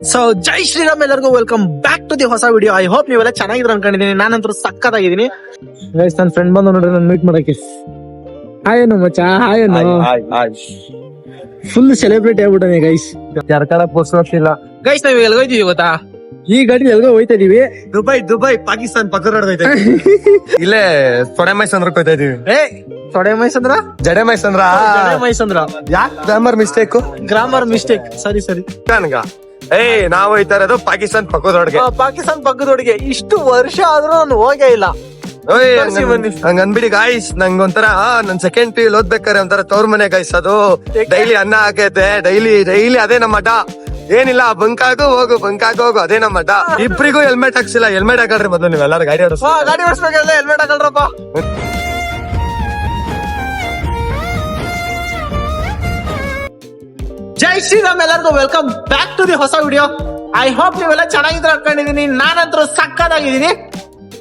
So ಜೈ ಶ್ರೀರಾಮ್, ಎಲ್ಲರಿಗೂ welcome back to the ಹೊಸ video. I hope ನೀವೆಲ್ಲ ಚೆನ್ನಾಗಿದ್ರೆ ಅನ್ಕೊಂಡಿದೀನಿ. ನಾನಂತೂ ಸಕ್ಕತ್ತಾಗಿದ್ದೀನಿ. ಗೈಸ್, ನನ್ನ ಫ್ರೆಂಡ್ ಬಂದು ನೋಡ್ರಿ ನಾನು ಮೀಟ್ ಮಾಡಕ್ಕೆ. ಹಾಯ್ ಅನ್ನು ಮಚ್ಚ, ಹಾಯ್ ಅನ್ನು. ಫುಲ್ ಸೆಲೆಬ್ರಿಟಿ ಆಗ್ಬಿಟ್ಟಾನೆ ಗೈಸ್. ಯಾರ ಪೋಸ್ಟಿಲ್ಲ ಗೈಸ್, ನಾವ್ ಎಲ್ಗೋ ಇದೀವಿ ಗೊತ್ತಾ? ಈ ಗಾಡಿ ಎಲ್ಗೋ ಹೋಯ್ತಾ ಇದೀವಿ. ದುಬೈ ಪಾಕಿಸ್ತಾನ್ ಪಕ್ಕ ಇಲ್ಲೇ ತೊಡೆ ಮೈಸಂದ್ರ ಹೋಯ್ತಾ ಇದೀವಿ. ತೊಡೆ ಮೈಸಂದ್ರ, ಜಡೆ ಮೈಸಂದ್ರ. ಮೈಸಂದ್ರ ಯಾಕೆ ಗ್ರಾಮರ್ ಮಿಸ್ಟೇಕ್? Grammar mistake. ಸರಿ ನನ್ಗ ನಾವು ಹೋಯ್ತಾ ಇರೋದು ಪಾಕಿಸ್ತಾನ್ ಪಕ್ಕದೊಳಗೆ. ಪಾಕಿಸ್ತಾನ್ ಪಕ್ಕದೊಳಗೆ. ಇಷ್ಟು ವರ್ಷ ಆದ್ರೂ ನಾನು ಹೋಗೇ ಇಲ್ಲ. ಹಂಗ ಅನ್ಬಿಡಿ ಗಾಯ್ಸ್, ನಂಗ್ ಒಂಥರ ನನ್ ಸೆಕೆಂಡ್ ಪಿ ಓದ್ಬೇಕಾರೆ ಒಂಥರ ತವ್ರ ಮನೆ ಗಾಯ್ಸ್. ಅದು ಡೈಲಿ ಅನ್ನ ಹಾಕೈತೆ, ಡೈಲಿ ಅದೇ ನಮ್ಮ ಮಠ. ಏನಿಲ್ಲ, ಬಂಕಾಗು ಹೋಗು ಅದೇ ನಮ್ಮ ಮಠ. ಇಬ್ರಿಗೂ ಹೆಲ್ಮೆಟ್ ಹಾಕ್ಸಿಲ್ಲ. ಹೆಲ್ಮೆಟ್ ಹಾಕಲ್ರಿ ಮೊದಲು ನೀವೆಲ್ಲಾರು ಗಾಡಿ ಗಾಡಿ ಓಡಿಸ್ಬೇಕಲ್ಲ, ಹೆಲ್ಮೆಟ್ ಹಾಕಲ್ರಪ್ಪ. ಜೈ ಶ್ರೀರಾಮ್, ಎಲ್ಲರಿಗೂ ವೆಲ್ಕಮ್ ಬ್ಯಾಕ್ ಟು ದಿ ಹೊಸ ವಿಡಿಯೋ. ಐ ಹೋಪ್ ನೀವೆಲ್ಲ ಚೆನ್ನಾಗಿದ್ರೆ ಅನ್ಕೊಂಡಿದೀನಿ. ನಾನಂತೂ ಸಕ್ಕತ್ತಾಗಿದ್ದೀನಿ.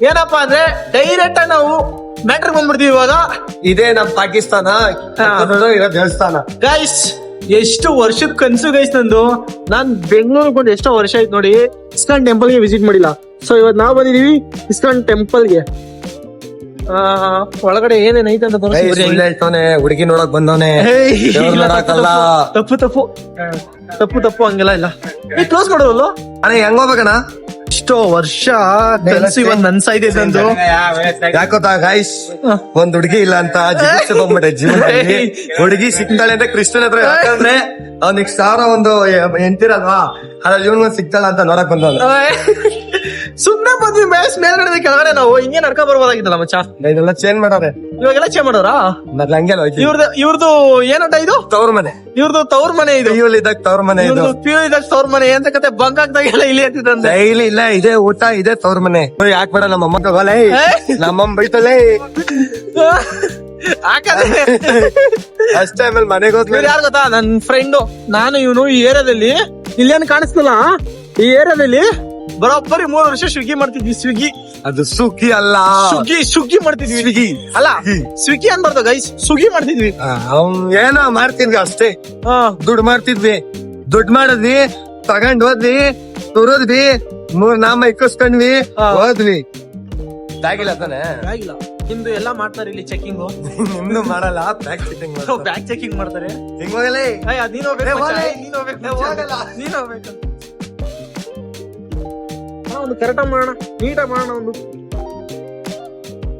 ಏನಪ್ಪಾ ಅಂದ್ರೆ ಡೈರೆಕ್ಟ್ ಆಗಿ ನಾವು ಮ್ಯಾಟ್ರಿಗೆ ಬಂದ್ಬಿಡ್ತೀವಿ ಇವಾಗ. ಇದೇ ನಮ್ ಪಾಕಿಸ್ತಾನ ಇರೋ ದೇವಸ್ಥಾನ ಗೈಸ್. ಎಷ್ಟು ವರ್ಷದ ಕನ್ಸು ಗೈಸ್ ನಂದು. ನಾನ್ ಬೆಂಗಳೂರಿಗೆ ಬಂದು ಎಷ್ಟೋ ವರ್ಷ ಆಯ್ತು ನೋಡಿ, ಇಸ್ಕಾನ್ ಟೆಂಪಲ್ ಗೆ ವಿಸಿಟ್ ಮಾಡಿಲ್ಲ. ಸೊ ಇವತ್ ನಾವು ಬಂದಿದೀವಿ ಇಸ್ಕಾನ್ ಟೆಂಪಲ್ ಗೆ. ಒಳಗಡೆ ಏನೇನ್ ಐತೆ ಅಂತ ಹೇಳ್ತಾನೆ. ಹುಡುಗಿ ನೋಡಕ್ ಬಂದವನೆ. ತಪ್ಪು ಹಂಗೆಲ್ಲ ಇಲ್ಲ. ಕ್ಲೋಸ್ ಮಾಡೋದಲ್ಲ ಅಣ್ಣ, ಹೆಂಗ್ ಹೋಗ್ಬೇಕಣ್ಣ? ಇಷ್ಟೋ ವರ್ಷ ಕನ್ಸು ಇವತ್ತು ನನ್ಸಾಯ್ತು ನಂದು. ಯಾಕೋತಾ ಗಾಯ್ಸ್, ಒಂದ್ ಹುಡುಗಿ ಇಲ್ಲ ಅಂತ ಜಿಗಿಸ್ಕೊಂಡ್ಬಿಟ್ಟೆ ಜೀವನದಲ್ಲಿ. ಹುಡುಗಿ ಸಿಗ್ತಾಳೆ ಅಂತ ಕೃಷ್ಣನ ಹತ್ರ, ಯಾಕಂದ್ರೆ ಅವ್ನಿಗೆ ಸಾವಿರ ಒಂದು ಎಂತಿರಲ್ವಾ, ಅದ್ರಲ್ಲಿ ಇವನ್ ಸಿಗ್ತಾಳ ಅಂತ ನೋಡಕ್ ಬಂದವನು. ಸುಮ್ನೆ ಬಂದ್ವಿ ಮೇಲ್ಗಡೆ ಕೆಳಗಡೆ. ನಾವು ಹಿಂಗೆ ನಡ್ಕೊ ಬರ್ಬೋದಾಗಿತ್ತಲ್ಲ ಮಚ್ಚ. ಇದೆಲ್ಲ ಚೇಂಜ್ ಮಾಡಾರೆ. ಇವಾಗೆಲ್ಲ ಚೇಂಜ್ ಮಾಡೋರಾ? ಮೊದ್ಲು ಹಂಗೆಲ್ಲ ಹೋಯ್ತು. ಇವ್ರದ್ದು ಏನಂತ ಇದು? ತವ್ರ ಮನೆ. ಇವ್ರದ್ದು ತವ್ರ ಮನೆ ಇದು. ಪ್ಯೂಲ್ ಇದ್ದಾಗ ತವ್ರ ಮನೆ ಇದು. ಪ್ಯೂಲ್ ಇದ್ದಾಗ ತವ್ರ ಮನೆ ಅಂತ ಕತೆ. ಬಂಕ್ ಹಾಕ್ದಾಗೆಲ್ಲ ಇಲ್ಲಿ ಎತ್ತಿದಂತೆ. ಡೈಲಿ ಇಲ್ಲ, ಇದೇ ಊಟ, ಇದೇ ತವ್ರ ಮನೆ. ಯಾಕೆ ಬೇಡ ನಮ್ಮ ಅಮ್ಮ ತಗೋಲೆ, ನಮ್ಮಮ್ಮ ಬೈತಲೇ ಅಷ್ಟೇ. ಆಮೇಲೆ ಮನೆಗೆ ಹೋದ್ಮೇಲೆ ಯಾರು ಗೊತ್ತಾ, ನನ್ ಫ್ರೆಂಡು ನಾನು ಇವನು ಈ ಏರಿಯಾದಲ್ಲಿ ಇಲ್ಲೇನು ಕಾಣಿಸ್ತಲ್ಲ, ಈ ಏರಿಯಾದಲ್ಲಿ ಬರೋಬ್ಬರಿ 3 ವರ್ಷ ಸ್ವಿಗ್ಗಿ ಮಾಡ್ತಿದ್ವಿ. ಸ್ವಿಗ್ಗಿ ಅದು ಸುಗ್ಗಿ ಅಲ್ಲ, ಸುಗ್ಗಿ ಮಾಡ್ತಿದ್ವಿ. ಸ್ವಿಗ್ಗಿ ಅಲ್ಲ, ಸ್ವಿಗ್ಗಿ ಅನ್ಬಾರ್ದು ಗೈಸ್, ಸುಗ್ಗಿ ಮಾಡ್ತಿದ್ವಿ. ಏನೋ ಮಾಡ್ತಿದ್ವಿ ಅಷ್ಟೇ. ದುಡ್ಡು ಮಾಡ್ತಿದ್ವಿ, ದುಡ್ಡು ಮಾಡಿದ್ವಿ, ತಗೊಂಡ್ ಹೋದ್ವಿ, ತುರದ್ವಿ, 3 ನಾಮ ಇಕ್ಕಿಸ್ಕೊಂಡ್ವಿ, ಹೋದ್ವಿ. ಆಗಿಲ್ಲ ತಾನೆ? ಆಗಿಲ್ಲ. ನಿಮ್ದು ಎಲ್ಲಾ ಮಾಡ್ತಾರೆ ಇಲ್ಲಿ ಚೆಕಿಂಗ್. ನಿಮ್ದು ಮಾಡಲ್ಲ, ಬ್ಯಾಗ್ ಚೆಕಿಂಗ್. ಬ್ಯಾಗ್ ಚೆಕಿಂಗ್ ಮಾಡ್ತಾರೆ. ಹಿಂಗ್ ಹೋಗಲೇ ನೀನ್ ಹೋಗ್ಬೇಕು. ಒಂದು ಕರೆಕ್ಟ್ ಮಾಡೋಣ, ನೀಟಾಗಿ ಮಾಡೋಣ. ಒಂದು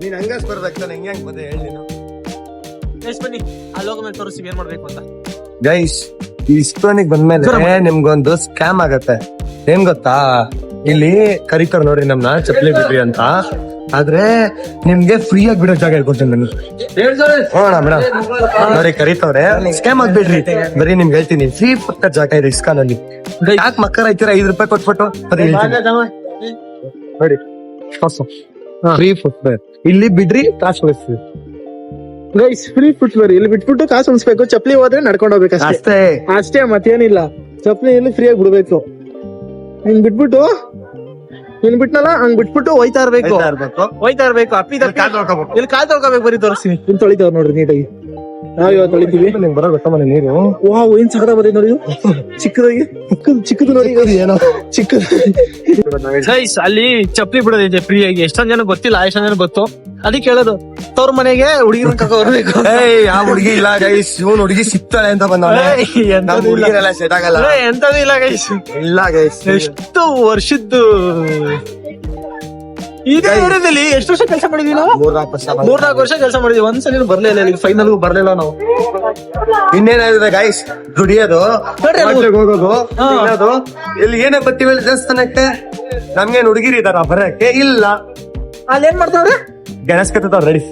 ನೀನ್ ಹಂಗಾಸ್ ಬರ್ಬೇಕಾನೆ. ಹೆಂಗ್ ಬಂದೆ ಹೇಳಿ ನೀನು. ಬನ್ನಿ, ಆ ಲೋಗ ಮೇಲೆ ತೋರಿಸಿ ಏನ್ ಮಾಡ್ಬೇಕು ಅಂತ. ಗೈಸ್, ಈ ಇಸ್ಕಾನಿಗೆ ಬಂದ್ಮೇಲೆ ನಿಮ್ಗೊಂದು ಸ್ಕ್ಯಾಮ್ ಆಗತ್ತೆ. ಏನ್ ಗೊತ್ತಾ, ಇಲ್ಲಿ ಕರೀತಾರ ನೋಡ್ರಿ ನಮ್ನ ಚಪ್ಪಲಿ ಬಿಡ್ರಿ ಅಂತ. ಆದ್ರೆ ನಿಮ್ಗೆ ಫ್ರೀ ಆಗಿ ಬಿಡೋ ಜಾಗ ಹೇಳ್ಕೊಡ್ತೀನಿ ನಾನು. ನೋಡಿ ಕರೀತವ್ರೆ, ಸ್ಕ್ಯಾಮ್ ಆಗ್ಬಿಡ್ರಿ. ಬರೀ ನಿಮ್ಗೆ ಹೇಳ್ತೀನಿ, ಫ್ರೀ ಪಕ್ಕ ಜಾಗ ಇದೆ ಇಸ್ಕಾನ್ ಅಲ್ಲಿ. ಯಾಕೆ ಮಕ್ಕಳ ಐತೀರಾ 5 ರೂಪಾಯಿ ಕೊಟ್ಬಿಟ್ಟು? ನೋಡಿ, ಫ್ರೀ ಫುಟ್ವೇರ್ ಇಲ್ಲಿ ಬಿಡ್ರಿ, ಕಾಸು ಉಳಿಸ್ತೀವಿ. ಗೈಸ್, ಫ್ರೀ ಫುಟ್ವೇರ್ ಇಲ್ಲಿ ಬಿಟ್ಬಿಟ್ಟು ಕಾಸು ಉಳಿಸ್ಬೇಕು. ಚಪ್ಪಲಿ ಹೋದ್ರೆ ನಡ್ಕೊಂಡು ಹೋಗ್ಬೇಕು ಅಷ್ಟೇ, ಮತ್ತೇನಿಲ್ಲ. ಚಪ್ಪಲಿ ಇಲ್ಲಿ ಫ್ರೀ ಆಗಿ ಬಿಡ್ಬೇಕು. ಹಿಂಗ್ ಬಿಟ್ಬಿಟ್ಟು ಹಂಗ್ ಬಿಟ್ಬಿಟ್ಟು ಹೋಯ್ತಾ ಇರ್ಬೇಕು. ಅಪ್ಪಿ ಇಲ್ಲಿ ಕಾಲ್ ತೊಳ್ಕೋಬೇಕು. ಬರೀ ತೋರಿಸ್ತೀನಿ, ಇಲ್ಲಿ ತೊಳಿತಾವ್ ನೋಡ್ರಿ ನೀಟಾಗಿ. ನಾವ್ ಇವಾಗ ತೊಳಿತೀವಿ. ಬರೋ ಗೊತ್ತ ಮನೆ ನೀರು. ವಾವ್, ಏನ್ ಸಕದ ಬರೀ ನೋಡಿ. ಚಿಕ್ಕದು ನೋಡಿ, ಏನೋ ಚಿಕ್ಕದು. ಗೈಸ್, ಅಲ್ಲಿ ಚಪ್ಪಲಿ ಬಿಡೋದಿದೆ ಫ್ರೀ ಆಗಿ. ಎಷ್ಟೊಂದ್ ಜನ ಗೊತ್ತಿಲ್ಲ, ಎಷ್ಟೊಂದ್ ಜನ ಗೊತ್ತು. ಅದಕ್ಕೆ ಹೇಳೋದು, ತವ್ರ ಮನೆಗೆ ಹುಡುಗಿನ ಕರ್ಕೊ ಬರ್ಬೇಕು. ಆ ಹುಡುಗಿ ಇಲ್ಲ ಗೈಸ್, ಇವನ್ ಹುಡುಗಿ ಸಿಗ್ತಾಳೆ ಅಂತ ಬಂದ. ಸೆಟ್ ಆಗಲ್ಲ, ಎಂತದೂ ಇಲ್ಲ ಗೈಸ್. ಇಲ್ಲ ಗೈಸ್, ಎಷ್ಟು ವರ್ಷದ್ದು ಇದೇ ಏರಿಯಾದಲ್ಲಿ ಎಷ್ಟು ವರ್ಷ ಕೆಲಸ ಮಾಡಿದ್ವಿ ನಾವು? 3-4 ವರ್ಷ ಕೆಲಸ ಮಾಡಿದ್ವಿ. ಒಂದ್ಸಲ ಬರ್ಲಿಲ್ಲ ಇಲ್ಲಿ, ಫೈನಲ್ ಬರ್ಲಿಲ್ಲ ನಾವು. ಇನ್ನೇನಾಗಿದೆ ಗೈಸ್, ದುಡಿಯೋದು, ಹೋಗೋದು, ತಿನ್ನೋದು. ಇಲ್ಲಿ ಏನೇ ಬರ್ತೀವಿ ದೇವಸ್ಥಾನಕ್ಕೆ, ನಮ್ಗೇನ್ ಹುಡುಗಿರಿ ಇದಾರ ಬರಕ್ಕೆ? ಇಲ್ಲ. ಅಲ್ಲಿ ಏನ್ ಮಾಡ್ತಾವ್ರೆ? ಗೆಣಸ್ ಕತ್ತವ್ರ ರೆಡಿ.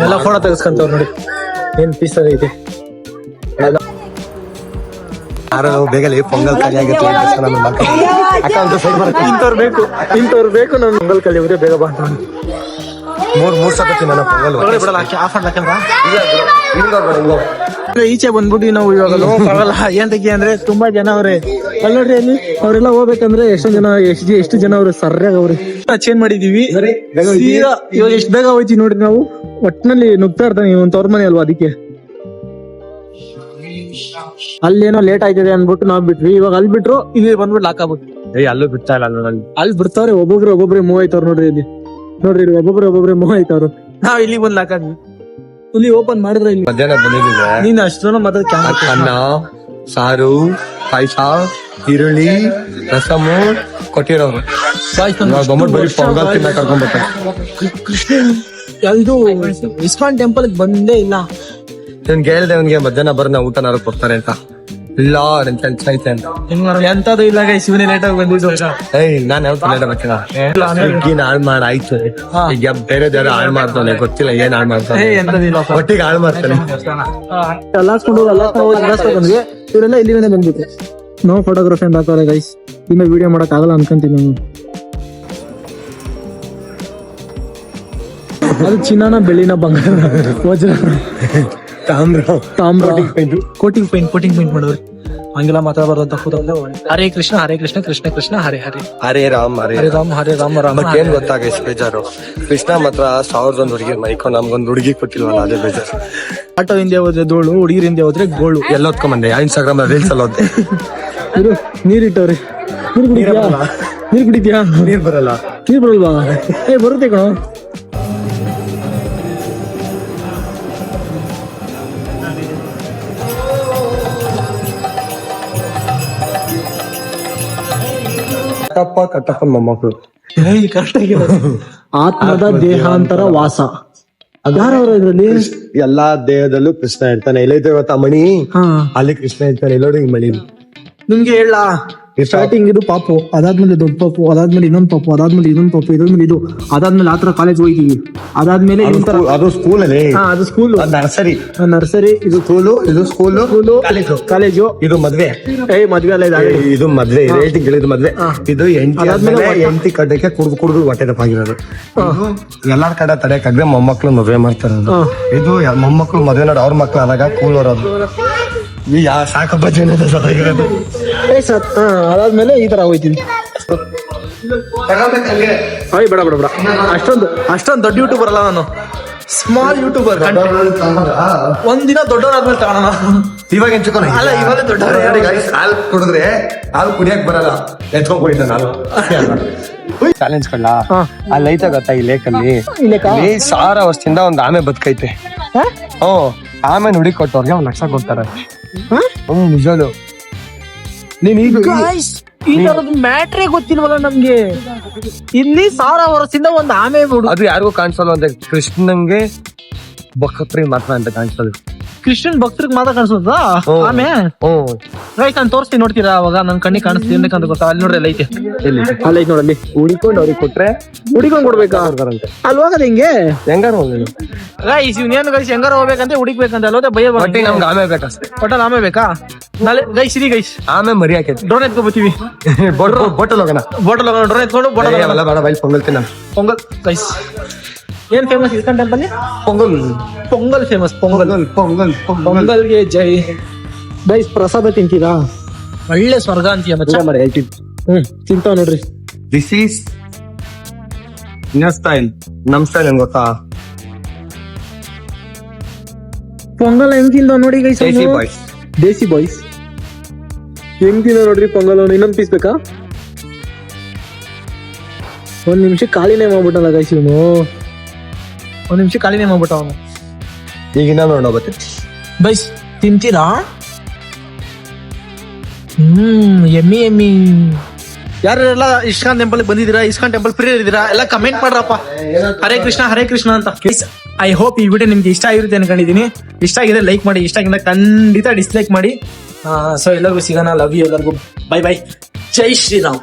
ಎಲ್ಲ ಫೋಟೋ ತೆಗೆಸ್ಕೊಂತವ್ರು ನೋಡಿ, ಏನ್ ಪೀಸ್ ಐತೆ. ಯಾರು ಬೇಗಲಿ ಪೊಂಗಲ್ ಖಾಲಿ ಆಗಿತ್ತು. ಇಂಥವ್ರು ಬೇಕು ನನ್ ಪೊಂಗಲ್ ಕಲಿ ಬೇಗ ಬಾ. 3 ಸತಿ ನಾನು ಪೊಂಗಲ್ ಈಚೆ ಬಂದ್ಬಿಟ್ಟು ನಾವು ಇವಾಗ ಹೋಗಲ್ಲ. ಏಂತಕ್ಕೆ ಅಂದ್ರೆ ತುಂಬಾ ಜನ ಅವ್ರೆ ಅಲ್ಲಿ ನೋಡ್ರಿ ಅಲ್ಲಿ ಅವರೆಲ್ಲ ಹೋಗ್ಬೇಕಂದ್ರೆ ಎಷ್ಟು ಜನ ಅವ್ರು ಸರ್ಯಾಗ ಅವ್ರಿ ಚೇಂಜ್ ಮಾಡಿದೀವಿ ಸೀದಾ ಇವಾಗ ಎಷ್ಟು ಬೇಗ ಹೋಯ್ತೀವಿ ನೋಡ್ರಿ ನಾವು ಒಟ್ಟಿನಲ್ಲಿ ನುಗ್ತಾ ಇರ್ತಾನೆ ಒಂದ್ ತವ್ರ ಮನೆ ಅಲ್ವಾ ಅದಕ್ಕೆ ಅಲ್ಲೇನೋ ಲೇಟ್ ಆಯ್ತದೆ ಅನ್ಬಿಟ್ಟು ನಾವ್ ಬಿಟ್ವಿ ಇವಾಗ ಅಲ್ಲಿ ಬಿಟ್ರು ಇಲ್ಲಿ ಬಂದ್ಬಿಟ್ಟು ಲಾಕ್ ಆಗ್ಬಿಟ್ಟು ಅಲ್ಲೂ ಬಿಡ್ತಾ ಇಲ್ಲ ಅಲ್ಲಿ ಬಿಡ್ತಾವ್ರೆ ಒಬ್ಬೊಬ್ರೆ ಮೂವ್ ಆಯ್ತವ್ರ ನೋಡ್ರಿ ಇಲ್ಲಿ ಒಬ್ಬೊಬ್ರೆ ಮೂವ್ ಆಯ್ತವ್ರು ನಾವ್ ಇಲ್ಲಿ ಬಂದ್ ಲಾಕ್ ಆದ್ವಿ ಇಲ್ಲಿ ಓಪನ್ ಮಾಡಿದ್ರೆ ಇಲ್ಲಿ ಮಧ್ಯಾಹ್ನ ಬಂದಿದ್ದಿದೆ ನೀನ್ ಅಷ್ಟೊಂದು ಮತ್ತೆ ಅನ್ನ ಸಾರು ಪಾಯಸ ಈರುಳ್ಳಿ ರಸಮು ಕೊಟ್ಟಿರೋರು ಬರೀ ಪೊಂಗಲ್ ತಿನ್ನ ಕರ್ಕೊಂಡ್ ಬರ್ತಾರೆ ಇದು ಇಸ್ಕಾನ್ ಟೆಂಪಲ್ ಬಂದೇ ಇಲ್ಲ ನನ್ ಕೇಳ್ದೆ ಅವ್ನಿಗೆ ಮಧ್ಯಾಹ್ನ ಬರೋಣ ಊಟ ನಾರು ಕೊಡ್ತಾರೆ ಅಂತ ಇಲ್ಲ ನನ್ ಕೆಲ್ಸ ಐತೆ ಅಂತ ಎಂತದು ಇಲ್ಲ ಶಿವನೇ ಲೇಟ್ ಆಗಿ ಬಂದಿದ್ದು ನಾನ್ ಯಾವ ಲೇಟ್ ಆಗ್ಬೇಕಿಲ್ಲ ಸ್ವಿಗ್ಗಿನ ಹಾಳ್ ಮಾಡ್ ಆಯ್ತು ಈಗ ಬೇರೆ ಹಾಳ್ ಮಾಡ್ತಾನೆ ಗೊತ್ತಿಲ್ಲ ಏನ್ ಹಾಳ್ ಮಾಡ್ತಾನೆ ಒಟ್ಟಿಗೆ ಹಾಳ್ ಮಾಡ್ತಾನೆ ಬಂದ್ವಿ ಇವರೆಲ್ಲ ಇಲ್ಲಿಂದ ಬಂದ್ಬಿಟ್ರೆ ನಾವು ಫೋಟೋಗ್ರಫಿ ಅಂತ ಹಾಕೋರೆ ಗೈಸ್ ಇನ್ನು ವಿಡಿಯೋ ಮಾಡಕ್ ಆಗಲ್ಲ ಅನ್ಕೊಂತೀನಿ ನಾನು ಅದು ಚಿನ್ನನ ಬೆಳ್ಳಿನ ಬಂಗಾರ ವಜ್ರ ತಾಮ್ರ ಕೋಟಿಂಗ್ ಪೇಂಟ್ ಮಾಡೋರು ಹಂಗೆಲ್ಲ ಮಾತಾಡಬಾರ್ದು ಅಂತ ಹರೇ ಕೃಷ್ಣ ಕೃಷ್ಣ ಕೃಷ್ಣ ಹರೇ ಹರೇ ಹರೇ ರಾಮ್ ಹರೇ ರಾಮ ಏನ್ ಗೊತ್ತಾಗ ಬೇಜಾರು ಕೃಷ್ಣ ಮಾತ್ರ 1001 ಹುಡುಗಿ ಮೈಕೊಂಡು ನಮ್ಗೊಂದು ಹುಡುಗಿ ಕೊಟ್ಟಿಲ್ವಲ್ಲ ಅದೇ ಬೇಜಾರು ಆಟೋ ಹಿಂದೆ ಹೋದ್ರೆ ಧೂಳು ಹುಡುಗಿರ ಹಿಂದೆ ಹೋದ್ರೆ ಗೋಳು ಎಲ್ಲ ಹೊತ್ಕೊಂಬಂದೆ ಇನ್ಸ್ಟಾಗ್ರಾಮ್ ರೀಲ್ಸ್ ಅಲ್ಲಿ ಹೋದೆ ನೀರಿಟ್ಟವ್ರಿ ನೀರ್ ಕುಡಿದ್ಯಾ ನೀರ್ ಬರಲ್ಲ ನೀರ್ ಬರಲ್ವಾ ಬರುತ್ತೆ ಕಣೋ ಕಟ್ಟಪ್ಪ ಮೊಮ್ಮಕ್ಕಳು ಆತ್ಮದ ದೇಹಾಂತರ ವಾಸ ಯಾರವ್ರ ಇದ್ರಲ್ಲಿ ಎಲ್ಲಾ ದೇಹದಲ್ಲೂ ಕೃಷ್ಣ ಇರ್ತಾನೆ ಎಲ್ಲೈತೆ ಗೊತ್ತಾ ಮಣಿ ಅಲ್ಲಿ ಕೃಷ್ಣ ಇರ್ತಾನೆ ಎಲ್ಲೋಡು ಈ ಮಣಿ ನಿಮ್ಗೆ ಹೇಳ ಸ್ಟಾರ್ಟಿಂಗ್ ಇದು ಪಾಪು ಅದಾದ್ಮೇಲೆ ದೊಡ್ಡ ಪಾಪು ಅದಾದ್ಮೇಲೆ ಇನ್ನೊಂದು ಪಾಪು ಅದಾದ್ಮೇಲೆ ಇನ್ನೊಂದು ಪಾಪು ಇದಾದ್ಮೇಲೆ ಇದು ಅದಾದ್ಮೇಲೆ ಆತರ ಕಾಲೇಜ್ ಹೋಗ್ತೀವಿ ಅದಾದ್ಮೇಲೆ ಅದು ಸ್ಕೂಲ್ ಅಲ್ಲಿ ಅದು ಸ್ಕೂಲ್ ನರ್ಸರಿ ಇದು ಸ್ಕೂಲು ಕಾಲೇಜು ಇದು ಮದ್ವೆ ಮದ್ವೆ ಅಲ್ಲ ಇದು ಮದ್ವೆ ಇದು ಮದ್ವೆ ಇದು ಎಂಟಿ ಕಡ್ಡಕ್ಕೆ ಕುಡ್ದು ಹೊಟ್ಟೆ ದಪ್ಪಾಗಿರೋದು ಎಲ್ಲಾರ ಕಡೆ ತಡೆಯಕ್ಕಾಗ್ರೆ ಮೊಮ್ಮಕ್ಳು ಮದ್ವೆ ಮಾಡ್ತಾರೆ ಇದು ಮೊಮ್ಮಕ್ಳು ಮದ್ವೆ ನೋಡಿ ಅವ್ರ ಮಕ್ಳು ಆದಾಗ ಕೂಲ್ ಬರೋದು ಸಾಕಪ್ಪ ಜನ ಅದಾದ್ಮೇಲೆ ಈ ತರ ಹೋಯ್ತೀನಿ ಬೇಡ ಅಷ್ಟೊಂದು ದೊಡ್ಡ ಯೂಟ್ಯೂಬರ್ ಅಲ್ಲ ನಾನು ಸ್ಮಾಲ್ ಯೂಟ್ಯೂಬರ್ ಒಂದಿನ ದೊಡ್ಡವರಾದ್ಮೇಲೆ ತಗೋಣ ಇವಾಗ ಎಂಚುಕೊಂಡು ಅಲ್ಲ ಇವಾಗ ದೊಡ್ಡವ್ರು ಹಾಲು ಕುಡಿದ್ರೆ ಹಾಲು ಕುಡಿಯಕ್ ಬರಲ್ಲ ಎತ್ಕೊಂಡ್ ಕುಡಿತ ನಾನು ಚಾಲೆಂಜ್ ಕಳ್ಳ ಅಲ್ಲಿ ಐತ ಗೊತ್ತಾ ಈ ಲೇಕಲ್ಲಿ 1000 ವರ್ಷದಿಂದ ಒಂದು ಆಮೆ ಬದುಕೈತೆ ಆಮೆ ನುಡಿ ಕೊಟ್ಟವ್ರಿಗೆ 1 ಲಕ್ಷ ಕೊಡ್ತಾರೆ ನಿಜಲು ನೀನ್ ಈಗ ಈ ತರದ ಮ್ಯಾಟ್ರೇ ಗೊತ್ತಿಲ್ವಲ್ಲ ನಮ್ಗೆ ಇಲ್ಲಿ 1000 ವರ್ಷದಿಂದ ಒಂದು ಆಮೆ ಅದು ಯಾರಿಗೂ ಕಾಣಿಸಲ್ಲ ಅಂತ ಕೃಷ್ಣಂಗೆ ಬಕ್ರಿ ಮಾತ್ರ ಅಂತ ಕಾಣಿಸೋದು ಕ್ರಿಶ್ಚಿಯನ್ ಭಕ್ತರಿಗೆ ಮಾತ್ರ ಕಾಣಿಸೋದ ಆಮೆ ರೈಟ್ ನಾನು ತೋರಿಸ್ತೀನಿ ನೋಡ್ತೀರಾ ಅವಾಗ ನನ್ ಕಣ್ಣಿಗೆ ಕಾಣಿಸ್ತೀನಿ ಅಂತ ಗೊತ್ತಾ ಅಲ್ಲಿ ನೋಡ್ರಿ ಅಲ್ಲಿ ಐತೆ ಅಲ್ಲಿ ಐತೆ ನೋಡಲ್ಲಿ ಹುಡಿಕೊಂಡು ಅವ್ರಿಗೆ ಕೊಟ್ರೆ ಹುಡಿಕೊಂಡ್ ಕೊಡ್ಬೇಕಾ ಅಲ್ಲಿ ಹೋಗದ ಹಿಂಗೆ ಹೆಂಗಾರ ಹೋಗ್ಲಿ ಗೈಸ್ ಇವ್ನೇನು ಗೈಸ್ ಹೆಂಗಾರ ಹೋಗ್ಬೇಕಂತ ಹುಡಿಕ್ಬೇಕಂತ ಅಲ್ಲೋದೆ ಭಯ ಬಟ್ಟಿ ನಮ್ಗೆ ಆಮೆ ಬೇಕಷ್ಟೇ ಒಟ್ಟಲ್ಲಿ ಆಮೆ ಬೇಕಾ ನಾಳೆ ಗೈಸ್ ಇರಿ ಗೈಸ್ ಆಮೆ ಮರಿ ಹಾಕೈತಿ ಡ್ರೋನ್ ಎತ್ಕೊಬತ್ತೀವಿ ಬೋಟಲ್ ಹೋಗೋಣ ಡ್ರೋನ್ ಎತ್ಕೊಂಡು ಬೇಡ ಬೈಲ್ ಪೊಂಗಲ್ ತಿನ್ನ ಪೊಂಗಲ್ ಗೈಸ್ ಏನ್ famous ISKCON temple pongal famous ಪೊಂಗಲ್ಗೆ ಜೈ ಗೈಸ್ ಪ್ರಸಾದ ತಿಂತೀರಾ ಒಳ್ಳೆ ಸ್ವರ್ಗ ಅಂತೀಯ ತಿಂತಾವ ನೋಡ್ರಿ ದಿಸ್ ಈಸ್ ಸ್ಟೈಲ್ ನಮ್ ಸ್ಟೈಲ್ ಏನ್ ಗೊತ್ತಾ ಪೊಂಗಲ್ ಹೆಂಗ್ ತಿಂದ ನೋಡಿ ಗೈಸ್ ದೇಸಿ ಬಾಯ್ಸ್ ಹೆಂಗ್ ತಿಂದ ನೋಡ್ರಿ ಪೊಂಗಲ್ ಇನ್ನೊಂದ್ ಪೀಸ್ ಬೇಕಾ 1 ನಿಮಿಷ ಖಾಲಿನೇ ಮಾಡ್ಬಿಟ್ಟಲ್ಲ ಗೈಸ್ ಇವನು 1 ನಿಮಿಷ ಖಾಲಿನೇ ಮಾಡ್ಬಿಟ್ಟ ಅವನು ಈಗಿನ ನೋಡೋ ಬತ್ತೆ ಬೈಸ್ ತಿಂತೀರಾ ಎಮ್ಮಿ ಯಾರೆಲ್ಲ ಇಸ್ಕಾನ್ ಟೆಂಪಲ್ ಬಂದಿದ್ದೀರಾ ಇಸ್ಕಾನ್ ಟೆಂಪಲ್ ಫ್ರೀ ಇದ್ದೀರಾ ಎಲ್ಲ ಕಮೆಂಟ್ ಮಾಡ್ರಪ್ಪ ಹರೇ ಕೃಷ್ಣ ಅಂತ ಐ ಹೋಪ್ ಈ ವಿಡಿಯೋ ನಿಮ್ಗೆ ಇಷ್ಟ ಆಗಿರುತ್ತೆ ಅನ್ಕೊಂಡಿದೀನಿ ಇಷ್ಟ ಆಗಿದೆ ಲೈಕ್ ಮಾಡಿ ಇಷ್ಟ ಆಗಿಲ್ಲ ಖಂಡಿತ ಡಿಸ್ಲೈಕ್ ಮಾಡಿ ಸೊ ಎಲ್ಲರಿಗೂ ಸಿಗೋಣ ಲವ್ ಯು ಎಲ್ಲರಿಗೂ ಬೈ ಜೈ ಶ್ರೀರಾಮ್